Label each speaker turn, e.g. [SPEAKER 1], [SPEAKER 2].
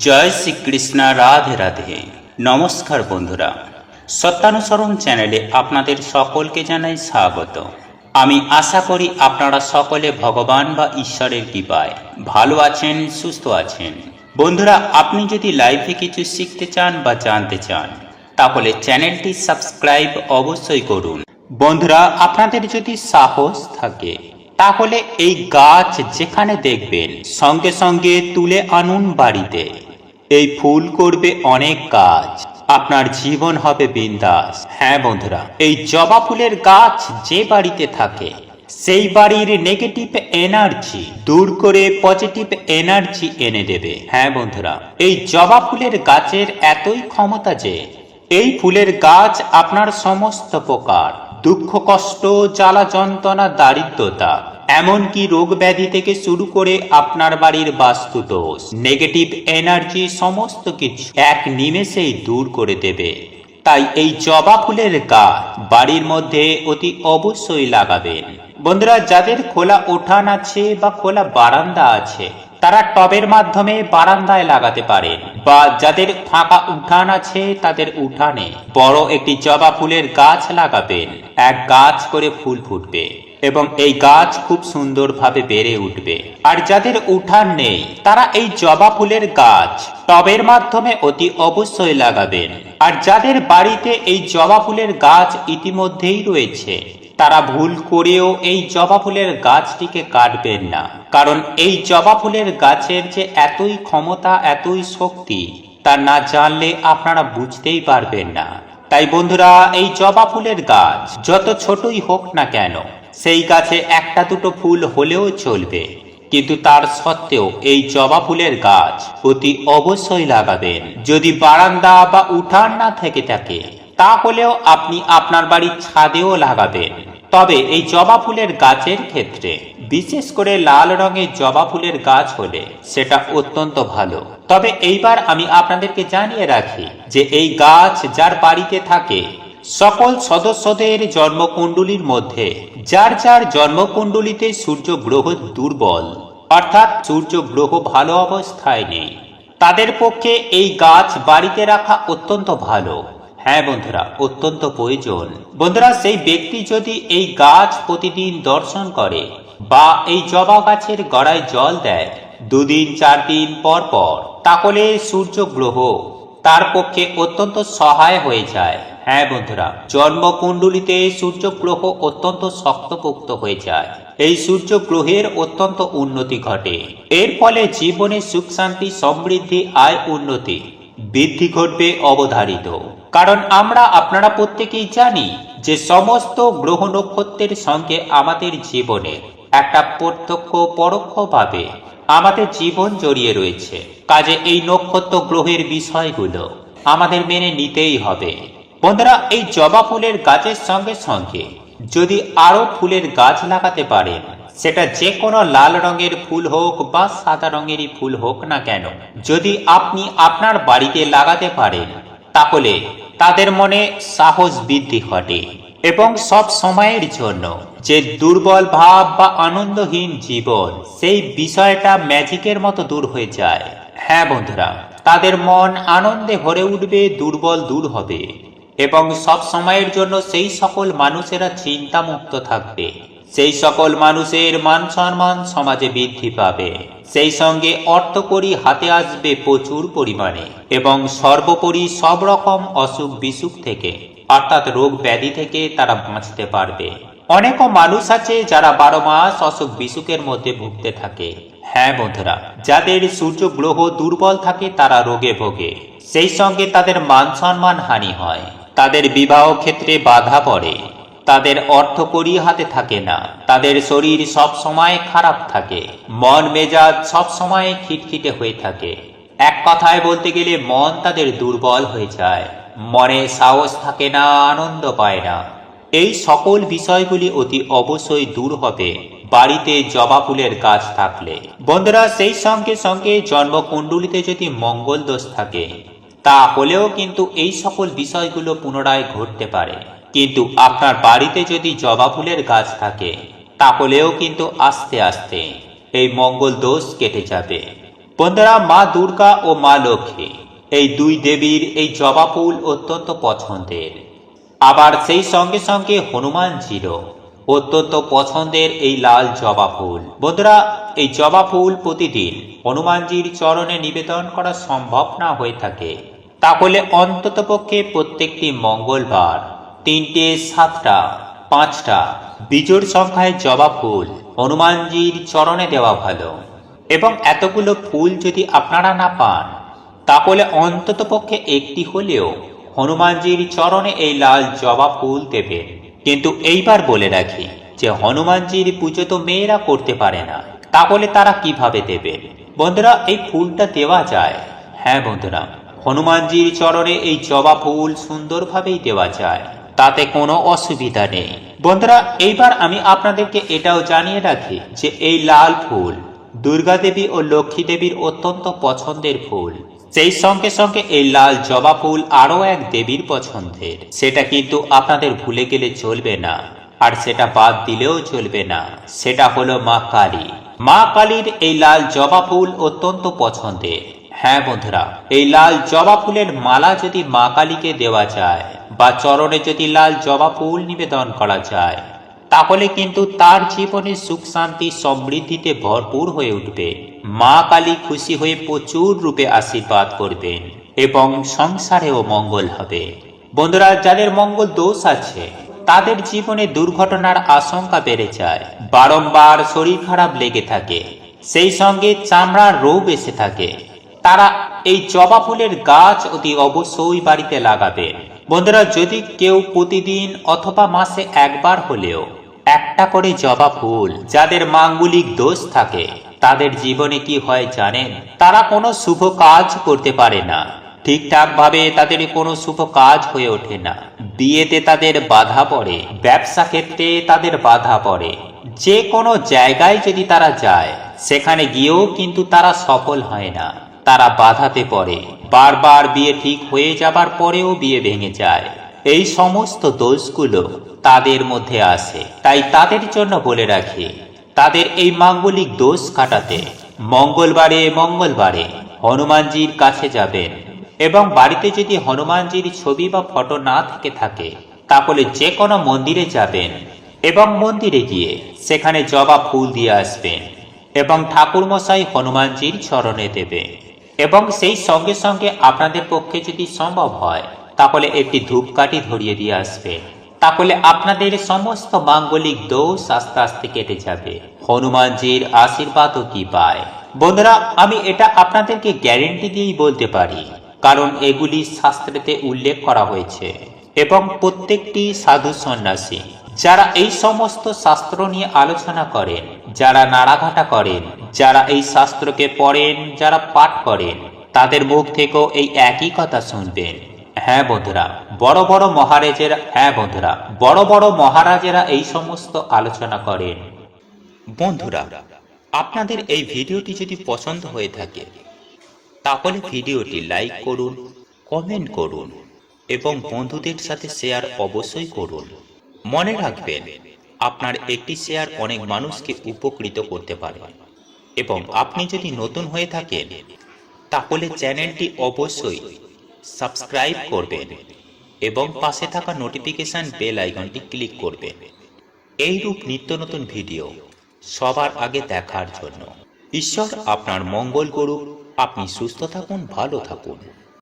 [SPEAKER 1] জয় শ্রীকৃষ্ণ, রাধে রাধে। নমস্কার বন্ধুরা, সত্যানুসরণ চ্যানেলে আপনাদের সকলকে জানাই স্বাগত। আমি আশা করি আপনারা সকলে ভগবান বা ঈশ্বরের কৃপায় ভালো আছেন, সুস্থ আছেন। বন্ধুরা, আপনি যদি লাইফে কিছু শিখতে চান বা জানতে চান তাহলে চ্যানেলটি সাবস্ক্রাইব অবশ্যই করুন। বন্ধুরা, আপনাদের যদি সাহস থাকে তাহলে এই গাছ যেখানে দেখবেন সঙ্গে সঙ্গে তুলে আনুন বাড়িতে। এই ফুল করবে অনেক কাজ, আপনার জীবন হবে বিন্দাস। হ্যাঁ বন্ধুরা, এই জবা ফুলের গাছ যে বাড়িতে থাকে সেই বাড়ির নেগেটিভ এনার্জি দূর করে পজিটিভ এনার্জি এনে দেবে। হ্যাঁ বন্ধুরা, এই জবা ফুলের গাছের এতই ক্ষমতা যে এই ফুলের গাছ আপনার সমস্ত প্রকার দুঃখ, কষ্ট, জ্বালা যন্ত্রণা, দারিদ্রতা, এমনকি রোগ ব্যাধি থেকে শুরু করে আপনার বাড়ির বাস্তু দোষ, নেগেটিভ এনার্জি সমস্ত কিছু এক নিমেষেই দূর করে দেবে। তাই এই জবা ফুলের গাছ বাড়ির মধ্যে অতি অবশ্যই লাগাবেন। বন্ধুরা, যাদের খোলা উঠান আছে বা খোলা বারান্দা আছে তারা টবের মাধ্যমে বারান্দায় লাগাতে পারেন, বা যাদের ফাঁকা উঠান আছে তাদের উঠানে বড় একটি জবা ফুলের গাছ লাগাবেন। এক গাছ করে ফুল ফুটবে এবং এই গাছ খুব সুন্দরভাবে বেড়ে উঠবে। আর যাদের উঠান নেই তারা এই জবা ফুলের গাছ টবের মাধ্যমে অতি অবশ্যই লাগাবেন। আর যাদের বাড়িতে এই জবা ফুলের গাছ ইতিমধ্যেই রয়েছে তারা ভুল করেও এই জবা ফুলের গাছটিকে কাটবেন না, কারণ এই জবা ফুলের গাছের যে এতই ক্ষমতা, এতই শক্তি তা না জানলে আপনারা বুঝতেই পারবেন না। তাই বন্ধুরা, এই জবা ফুলের গাছ যত ছোটই হোক না কেন, সেই গাছে একটা দুটো ফুল হলেও চলবে, কিন্তু তার সত্ত্বেও এই জবা ফুলের গাছ অতি অবশ্যই লাগাবেন। যদি বারান্দা বা উঠান না থেকে থাকে তাহলেও আপনি আপনার বাড়ির ছাদেও লাগাবেন। তবে এই জবা ফুলের গাছের ক্ষেত্রে বিশেষ করে লাল রঙের জবা ফুলের গাছ হলে সেটা অত্যন্ত ভালো। তবে এইবার আমি আপনাদেরকে জানিয়ে রাখি যে এই গাছ যার বাড়িতে থাকে সকল সদস্যদের জন্মকুণ্ডলীর মধ্যে যার যার জন্মকুণ্ডলীতে সূর্য গ্রহ দুর্বল, অর্থাৎ সূর্য গ্রহ ভালো অবস্থায় নেই, তাদের পক্ষে এই গাছ বাড়িতে রাখা অত্যন্ত ভালো। হ্যাঁ বন্ধুরা, অত্যন্ত প্রয়োজন। বন্ধুরা, সেই ব্যক্তি যদি এই গাছ প্রতিদিন দর্শন করে বা এই জবা গাছের গোড়ায় জল দেয় 2 দিন 4 দিন পর পর, তাহলে সূর্য গ্রহ তার পক্ষে অত্যন্ত সহায় হয়ে যায়। হ্যাঁ বন্ধুরা, জন্মকুণ্ডলীতে সূর্য গ্রহ অত্যন্ত শক্তপোক্ত হয়ে যায়। এই সূর্য গ্রহের অত্যন্ত উন্নতি ঘটে। এর ফলে জীবনে সুখ, শান্তি, সমৃদ্ধি, আয়, উন্নতি, বৃদ্ধি ঘটবে অবধারিত। কারণ আপনারা প্রত্যেকেই জানি যে সমস্ত গ্রহ নক্ষত্রের সঙ্গে আমাদের জীবনে একটা প্রত্যক্ষ পরোক্ষভাবে আমাদের জীবন জড়িয়ে রয়েছে। কাজে এই নক্ষত্র গ্রহের বিষয়গুলো আমাদের মেনে নিতেই হবে। বন্ধুরা, এই জবা ফুলের গাছের সঙ্গে সঙ্গে যদি আরো ফুলের গাছ লাগাতে পারেন, সেটা যে কোনো লাল রঙের ফুল হোক বা সাদা রঙেরই ফুল হোক না কেন, যদি আপনি আপনার বাড়িতে লাগাতে পারেন তাহলে তাদের মনে সাহস বৃদ্ধি ঘটে এবং সব সময়ের জন্য যে দুর্বল ভাব বা আনন্দহীন জীবন, সেই বিষয়টা ম্যাজিকের মতো দূর হয়ে যায়। হ্যাঁ বন্ধুরা, তাদের মন আনন্দে ভরে উঠবে, দুর্বল দূর হবে এবং সব সময়ের জন্য সেই সকল মানুষেরা চিন্তামুক্ত থাকবে। সেই সকল মানুষের মান সম্মান সমাজে বৃদ্ধি পাবে, সেই সঙ্গে অর্থকড়ি হাতে আসবে প্রচুর পরিমাণে এবং সর্বোপরি সব রকম অসুখ বিসুখ থেকে, অর্থাৎ রোগ ব্যাধি থেকে তারা বাঁচতে পারবে। অনেক মানুষ আছে যারা 12 মাস অসুখ বিসুখের মধ্যে ভুগতে থাকে। হ্যাঁ বন্ধুরা, যাদের সূর্য গ্রহ দুর্বল থাকে তারা রোগে ভোগে, সেই সঙ্গে তাদের মান সম্মান হানি হয়, তাদের বিবাহ ক্ষেত্রে বাধা পড়ে, তাদের অর্থকড়ি হাতে থাকে না, তাদের শরীর সব সময় খারাপ থাকে, মন মেজাজ সব সময় খিটখিটে হয়ে থাকে। এক কথায় বলতে গেলে মন তাদের দুর্বল হয়ে যায়, মনে সাহস থাকে না, আনন্দ পায় না। এই সকল বিষয়গুলি অতি অবশ্যই দূর হবে বাড়িতে জবা ফুলের গাছ থাকলে। বন্ধুরা, সেই সঙ্গে সঙ্গে জন্মকুণ্ডলীতে যদি মঙ্গল দোষ থাকে তাহলেও কিন্তু এই সকল বিষয়গুলো পুনরায় ঘটতে পারে। কিন্তু আপনার বাড়িতে যদি জবা ফুলের গাছ থাকে তাহলেও কিন্তু আস্তে আস্তে এই মঙ্গল দোষ কেটে যাবে। বন্ধুরা, মা দুর্গা ও মা লক্ষ্মী এই দুই দেবীর এই জবা ফুল অত্যন্ত পছন্দের। আবার সেই সঙ্গে সঙ্গে হনুমানজিরও অত্যন্ত পছন্দের এই লাল জবা ফুল। বন্ধুরা, এই জবা ফুল প্রতিদিন হনুমানজির চরণে নিবেদন করা সম্ভব না হয়ে থাকে, তাহলে অন্ততপক্ষে প্রত্যেকটি মঙ্গলবার 3টে, 7টা, 5টা বিজোড় সংখ্যায় জবা ফুল হনুমানজির চরণে দেওয়া ভালো। এবং এতগুলো ফুল যদি আপনারা না পান, তাহলে অন্ততপক্ষে একটি হলেও হনুমানজির চরণে এই লাল জবা ফুল দেবেন। কিন্তু এইবার বলে রাখি যে হনুমানজির পুজো তো মেয়েরা করতে পারে না, তাহলে তারা কিভাবে দেবেন? বন্ধুরা, এই ফুলটা দেওয়া যায়। হ্যাঁ বন্ধুরা, হনুমানজির চরণে এই জবা ফুল সুন্দরভাবেই দেওয়া যায়, তাতে কোনো অসুবিধা নেই। বন্ধুরা, এইবার আমি আপনাদেরকে এটাও জানিয়ে রাখি যে এই লাল ফুল দুর্গা দেবী ও লক্ষ্মী দেবীর অত্যন্ত পছন্দের ফুল। সেই সঙ্গে সঙ্গে এই লাল জবা ফুল আরও এক দেবীর পছন্দের, সেটা কিন্তু আপনাদের ভুলে গেলে চলবে না, আর সেটা বাদ দিলেও চলবে না। সেটা হলো মা কালী। মা কালীর এই লাল জবা ফুল অত্যন্ত পছন্দের। হ্যাঁ বন্ধুরা, এই লাল জবা ফুলের মালা যদি মা কালীকে দেওয়া যায় বা চরণে যদি লাল জবা ফুল নিবেদন করা যায়, তাহলে কিন্তু তার জীবনে সুখ শান্তি সমৃদ্ধিতে ভরপুর হয়ে উঠবে। মা কালী খুশি হয়ে প্রচুর রূপে আশীর্বাদ করবেন এবং সংসারেও মঙ্গল হবে। বন্ধুরা, যাদের মঙ্গল দোষ আছে তাদের জীবনে দুর্ঘটনার আশঙ্কা বেড়ে যায়, বারংবার শরীর খারাপ লেগে থাকে, সেই সঙ্গে চামড়ার রোগ এসে থাকে, তারা এই জবা ফুলের গাছ অতি অবশ্যই বাড়িতে লাগাবেন। বন্ধুরা, যদি কেউ প্রতিদিন অথবা মাসে একবার হলেও একটা করে জবা ফুল, যাদের মাঙ্গলিক দোষ থাকে তাদের জীবনে কি হয় জানেন? তারা কোনো শুভ কাজ করতে পারে না, ঠিকঠাক ভাবে তাদের কোনো শুভ কাজ হয়ে ওঠে না, বিয়েতে তাদের বাধা পড়ে, ব্যবসা ক্ষেত্রে তাদের বাধা পড়ে, যে কোনো জায়গায় যদি তারা যায় সেখানে গিয়েও কিন্তু তারা সফল হয় না, তারা বাধাতে পড়ে, বারবার বিয়ে ঠিক হয়ে যাবার পরেও বিয়ে ভেঙে যায়। এই সমস্ত দোষগুলো তাদের মধ্যে আসে। তাই তাদের জন্য বলে রাখি, তাদের এই মাঙ্গলিক দোষ কাটাতে মঙ্গলবারে মঙ্গলবারে হনুমানজির কাছে যাবেন, এবং বাড়িতে যদি হনুমানজির ছবি বা ফটো না থেকে থাকে তাহলে যে কোনো মন্দিরে যাবেন এবং মন্দিরে গিয়ে সেখানে জবা ফুল দিয়ে আসবেন এবং ঠাকুরমশাই হনুমানজির চরণে দেবে। এবং সেই সঙ্গে সঙ্গে আপনাদের পক্ষে যদি সম্ভব হয় তাহলে একটি ধূপকাঠি ধরিয়ে দিয়ে আসবেন, তাহলে আপনাদের সমস্ত মাঙ্গলিক দোষ আস্তে আস্তে কেটে যাবে। হনুমানজির আশীর্বাদও কি পায়। বন্ধুরা, আমি এটা আপনাদেরকে গ্যারেন্টি দিয়েই বলতে পারি, কারণ এগুলি শাস্ত্রেতে উল্লেখ করা হয়েছে এবং প্রত্যেকটি সাধু সন্ন্যাসী যারা এই সমস্ত শাস্ত্র নিয়ে আলোচনা করেন, যারা নাড়াঘাটা করেন, যারা এই শাস্ত্রকে পড়েন, যারা পাঠ করেন, তাদের মুখ থেকেও এই একই কথা শুনবেন। হ্যাঁ বন্ধুরা, বড় বড় মহারাজেরা এই সমস্ত আলোচনা করেন। বন্ধুরা, আপনাদের এই ভিডিওটি যদি পছন্দ হয়ে থাকে তাহলে ভিডিওটি লাইক করুন, কমেন্ট করুন এবং বন্ধুদের সাথে শেয়ার অবশ্যই করুন। মনে রাখবেন, আপনার একটি শেয়ার অনেক মানুষকে উপকৃত করতে পারে। এবং আপনি যদি নতুন হয়ে থাকেন তাহলে চ্যানেলটি অবশ্যই সাবস্ক্রাইব করবেন এবং পাশে থাকা নোটিফিকেশন বেল আইকনটি ক্লিক করবেন, এইরূপ নিত্য নতুন ভিডিও সবার আগে দেখার জন্য। ঈশ্বর আপনার মঙ্গল করুক। আপনি সুস্থ থাকুন, ভালো থাকুন।